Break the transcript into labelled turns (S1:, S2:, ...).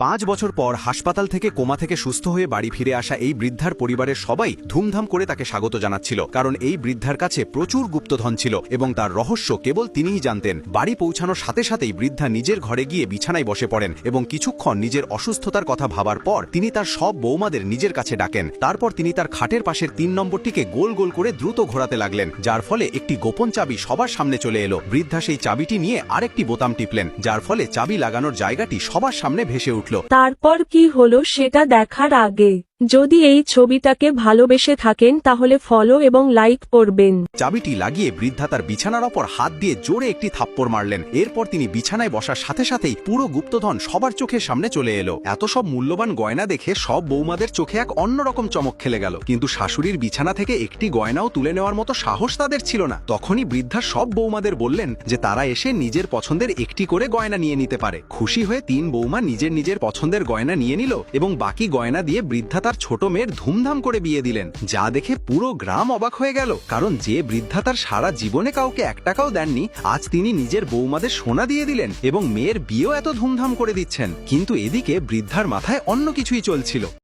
S1: 5 বছর পর হাসপাতাল থেকে কোমা থেকে সুস্থ হয়ে বাড়ি ফিরে আসা এই বৃদ্ধার পরিবারের সবাই ধুমধাম করে তাকে স্বাগত জানাচ্ছিল, কারণ এই বৃদ্ধার কাছে প্রচুর গুপ্তধন ছিল এবং তার রহস্য কেবল তিনিই জানতেন। বাড়ি পৌঁছানোর সাথে সাথেই বৃদ্ধা নিজের ঘরে গিয়ে বিছানায় বসে পড়েন এবং কিছুক্ষণ নিজের অসুস্থতার কথা ভাবার পর তিনি তার সব বৌমাদের নিজের কাছে ডাকেন। তারপর তিনি তার খাটের পাশের 3 নম্বরটিকে গোল গোল করে দ্রুত ঘোরাতে লাগলেন, যার ফলে একটি গোপন চাবি সবার সামনে চলে এলো। বৃদ্ধা সেই চাবিটি নিয়ে আরেকটি বোতাম টিপলেন, যার ফলে চাবি লাগানোর জায়গাটি সবার সামনে ভেসে উঠল।
S2: তারপর কি হলো সেটা দেখার আগে যদি এই ছবিটাকে ভালোবেসে থাকেন তাহলে ফলো এবং লাইক করবেন।
S1: চাবিটি লাগিয়ে বৃদ্ধা তার বিছানার ওপর হাত দিয়ে জোরে একটি থাপ্পড় মারলেন। এরপর তিনি বিছানায় বসার সাথে সাথেই পুরো গুপ্তধন সবার চোখের সামনে চলে এলো। এত সব মূল্যবান গয়না দেখে সব বৌমাদের চোখে এক অন্যরকম চমক খেলে গেল, কিন্তু শাশুড়ির বিছানা থেকে একটি গয়নাও তুলে নেওয়ার মতো সাহস তাদের ছিল না। তখনই বৃদ্ধা সব বৌমাদের বললেন যে তারা এসে নিজের পছন্দের একটি করে গয়না নিয়ে নিতে পারে। খুশি হয়ে 3 বৌমা নিজের নিজের পছন্দের গয়না নিয়ে নিল এবং বাকি গয়না দিয়ে বৃদ্ধা তার ছোট মেয়ের ধুমধাম করে বিয়ে দিলেন, যা দেখে পুরো গ্রাম অবাক হয়ে গেল। কারণ যে বৃদ্ধা তার সারা জীবনে কাউকে 1 টাকাও দেননি, আজ তিনি নিজের বৌমাদের সোনা দিয়ে দিলেন এবং মেয়ের বিয়েও এত ধুমধাম করে দিচ্ছেন। কিন্তু এদিকে বৃদ্ধার মাথায় অন্য কিছুই চলছিল।